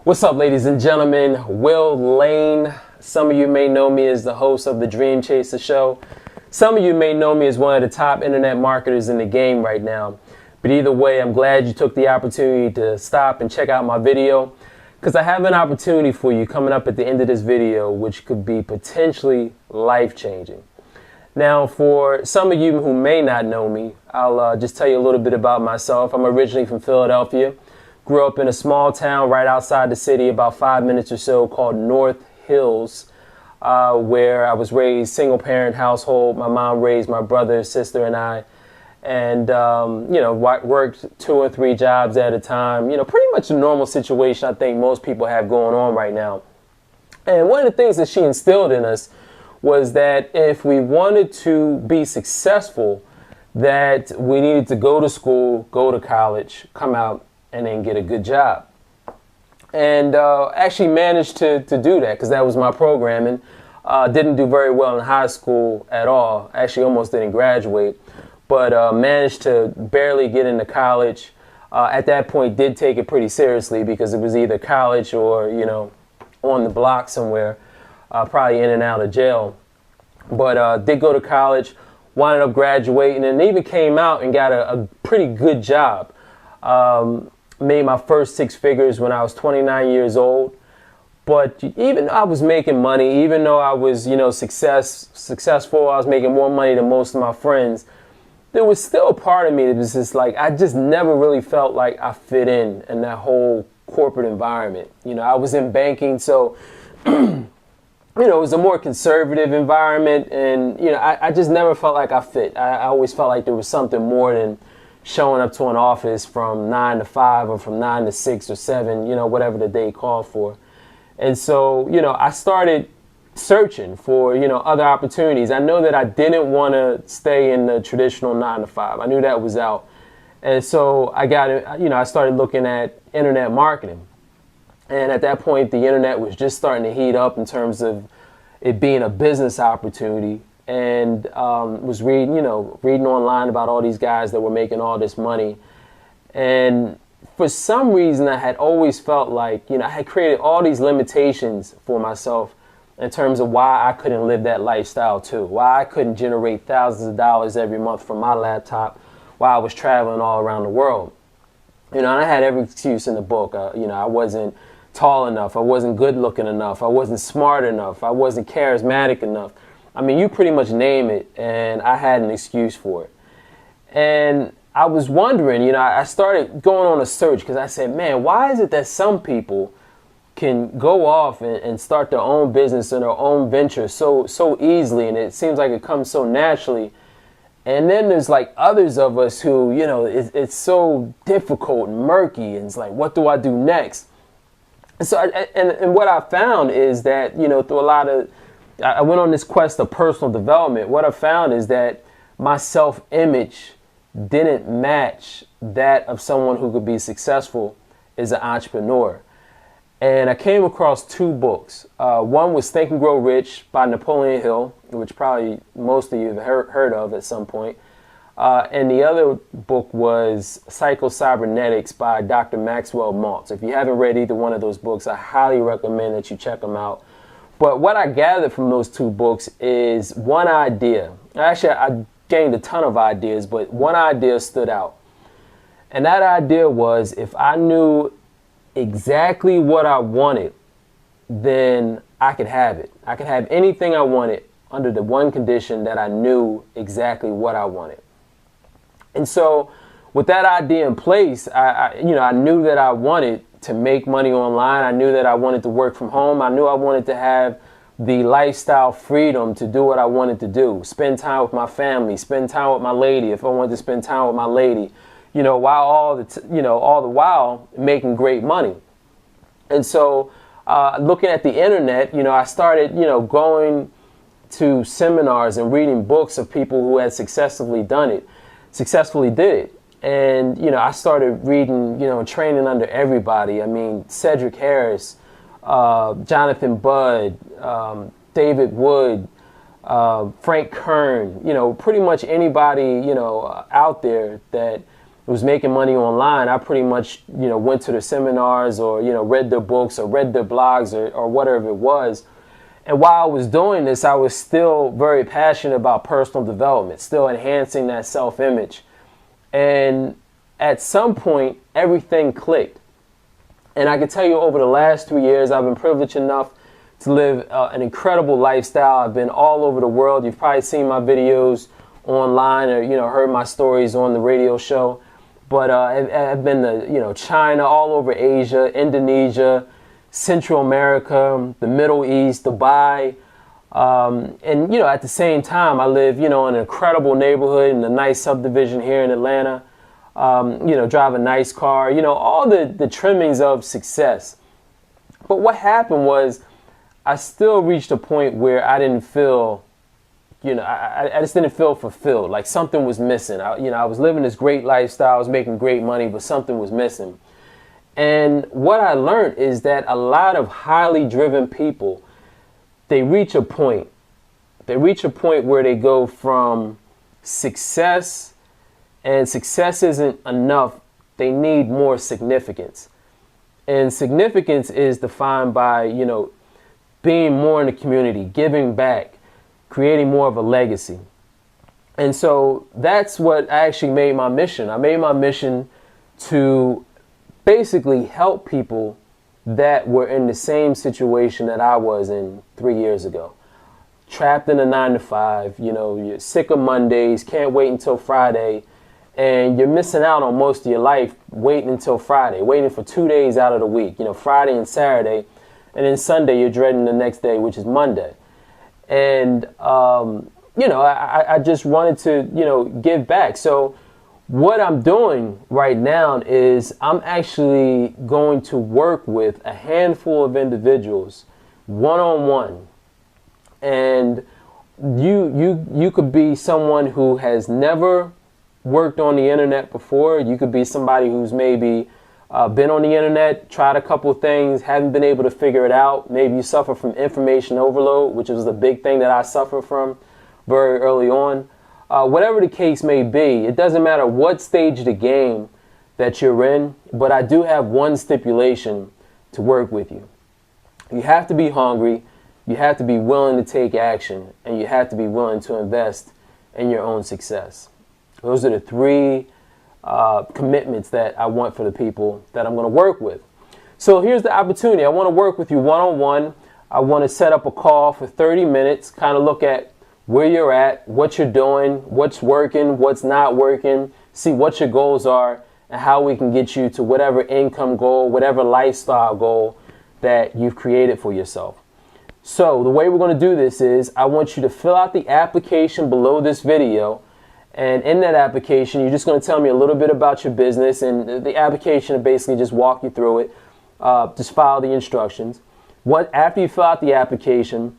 What's up, ladies and gentlemen? Will Lane. Some of you may know me as the host of the Dream Chaser Show. Some of you may know me as one of the top internet marketers in the game right now. But either way, I'm glad you took the opportunity to stop and check out my video, because I have an opportunity for you coming up at the end of this video, which could be potentially life-changing. Now, for some of you who may not know me, I'll just tell you a little bit about myself. I'm originally from Philadelphia. Grew up in a small town right outside the city, about 5 minutes or so, called North Hills, where I was raised single-parent household. My mom raised my brother, sister, and I, and worked 2 or 3 jobs at a time. Pretty much a normal situation I think most people have going on right now. And one of the things that she instilled in us was that if we wanted to be successful, that we needed to go to school, go to college, come out, and then get a good job. And actually managed to do that, because that was my programming. Didn't do very well in high school at all. Actually almost didn't graduate, but managed to barely get into college. At that point did take it pretty seriously, because it was either college or, on the block somewhere, probably in and out of jail. But did go to college, wound up graduating, and even came out and got a pretty good job. Made my first 6 figures when I was 29 years old. But even though I was making money, even though I was, successful, I was making more money than most of my friends, there was still a part of me that was just like, I just never really felt like I fit in that whole corporate environment. I was in banking, so, it was a more conservative environment, and, I just never felt like I fit. I always felt like there was something more than showing up to an office from 9 to 5 or from 9 to 6 or 7, whatever the day called for. And so, I started searching for, other opportunities. I know that I didn't want to stay in the traditional 9 to 5. I knew that was out. And so I started looking at internet marketing. And at that point, the internet was just starting to heat up in terms of it being a business opportunity. And was reading online about all these guys that were making all this money. And for some reason, I had always felt like, I had created all these limitations for myself in terms of why I couldn't live that lifestyle too, why I couldn't generate thousands of dollars every month from my laptop while I was traveling all around the world. And I had every excuse in the book. I wasn't tall enough. I wasn't good looking enough. I wasn't smart enough. I wasn't charismatic enough. I mean, you pretty much name it, and I had an excuse for it. And I was wondering, I started going on a search, because I said, man, why is it that some people can go off and start their own business and their own venture so easily, and it seems like it comes so naturally. And then there's like others of us who, it's so difficult and murky, and it's like, what do I do next? And so, and what I found is that, through I went on this quest of personal development. What I found is that my self-image didn't match that of someone who could be successful as an entrepreneur. And I came across 2 books. One was Think and Grow Rich by Napoleon Hill, which probably most of you have heard of at some point. And the other book was Psycho-Cybernetics by Dr. Maxwell Maltz. If you haven't read either one of those books, I highly recommend that you check them out. But what I gathered from those 2 books is one idea. Actually, I gained a ton of ideas, but one idea stood out. And that idea was, if I knew exactly what I wanted, then I could have it. I could have anything I wanted under the one condition that I knew exactly what I wanted. And so with that idea in place, I knew that I wanted to make money online. I knew that I wanted to work from home. I knew I wanted to have the lifestyle freedom to do what I wanted to do. Spend time with my family, spend time with my lady if I wanted to spend time with my lady, while all the while making great money. And so looking at the internet, I started, going to seminars and reading books of people who had successfully did it. And, I started reading, training under everybody. I mean, Cedric Harris, Jonathan Budd, David Wood, Frank Kern, pretty much anybody, out there that was making money online, I pretty much, went to their seminars or, read their books or read their blogs or whatever it was. And while I was doing this, I was still very passionate about personal development, still enhancing that self-image. And at some point, everything clicked. And I can tell you over the last 3 years, I've been privileged enough to live an incredible lifestyle. I've been all over the world. You've probably seen my videos online or, heard my stories on the radio show. But I've been to, China, all over Asia, Indonesia, Central America, the Middle East, Dubai. And, at the same time, I live, in an incredible neighborhood in a nice subdivision here in Atlanta. Drive a nice car, all the trimmings of success. But what happened was I still reached a point where I didn't feel, I just didn't feel fulfilled. Like something was missing. I was living this great lifestyle. I was making great money, but something was missing. And what I learned is that a lot of highly driven people, they reach a point where they go from success, and success isn't enough. They need more significance. And significance is defined by, being more in the community, giving back, creating more of a legacy. And so that's what I actually made my mission. I made my mission to basically help people that were in the same situation that I was in 3 years ago. Trapped in a 9-to-5, you're sick of Mondays, can't wait until Friday, and you're missing out on most of your life waiting until Friday, waiting for 2 days out of the week, Friday and Saturday, and then Sunday you're dreading the next day, which is Monday. And, I just wanted to, give back. So what I'm doing right now is I'm actually going to work with a handful of individuals one-on-one. And you could be someone who has never worked on the internet before. You could be somebody who's maybe been on the internet, tried a couple of things, haven't been able to figure it out. Maybe you suffer from information overload, which is the big thing that I suffer from very early on. Whatever the case may be, it doesn't matter what stage of the game that you're in, but I do have one stipulation to work with you. You have to be hungry, you have to be willing to take action, and you have to be willing to invest in your own success. Those are the three commitments that I want for the people that I'm going to work with. So here's the opportunity. I want to work with you one-on-one. I want to set up a call for 30 minutes, kind of look at where you're at, what you're doing, what's working, what's not working, see what your goals are, and how we can get you to whatever income goal, whatever lifestyle goal that you've created for yourself. So the way we're going to do this is I want you to fill out the application below this video. And in that application, you're just going to tell me a little bit about your business. And the application will basically just walk you through it. Just follow the instructions. After you fill out the application,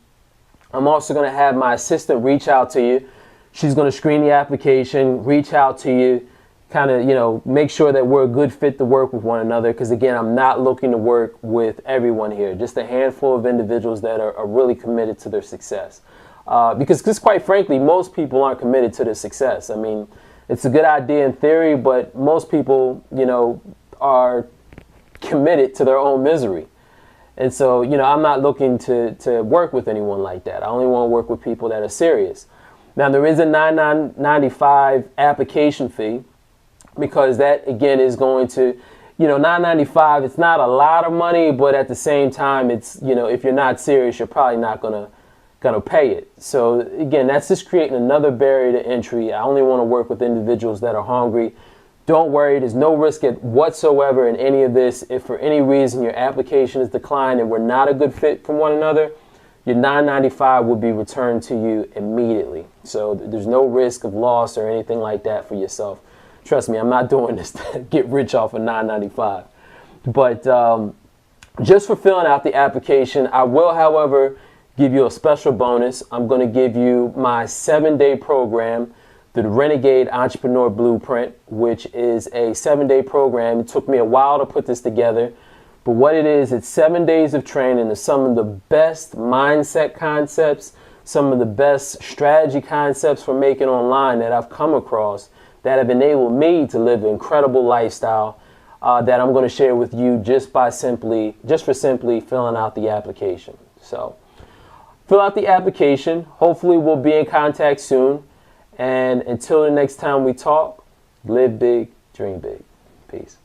I'm also going to have my assistant reach out to you. She's going to screen the application, reach out to you, kind of, make sure that we're a good fit to work with one another. Because again, I'm not looking to work with everyone here, just a handful of individuals that are really committed to their success. Because quite frankly, most people aren't committed to their success. I mean, it's a good idea in theory, but most people, are committed to their own misery. And so, I'm not looking to work with anyone like that. I only want to work with people that are serious. Now, there is a $9.95 application fee because that, again, is going to, $9.95, it's not a lot of money, but at the same time, it's, if you're not serious, you're probably not going to pay it. So, again, that's just creating another barrier to entry. I only want to work with individuals that are hungry. Don't worry, there's no risk whatsoever in any of this. If for any reason your application is declined and we're not a good fit for one another, your $9.95 will be returned to you immediately. So there's no risk of loss or anything like that for yourself. Trust me, I'm not doing this to get rich off of $9.95. But just for filling out the application, I will, however, give you a special bonus. I'm going to give you my 7-day program, the Renegade Entrepreneur Blueprint, which is a 7-day program. It took me a while to put this together, but what it is, it's 7 days of training to some of the best mindset concepts, some of the best strategy concepts for making online that I've come across that have enabled me to live an incredible lifestyle that I'm going to share with you just for simply filling out the application. So fill out the application. Hopefully we'll be in contact soon. And until the next time we talk, live big, dream big. Peace.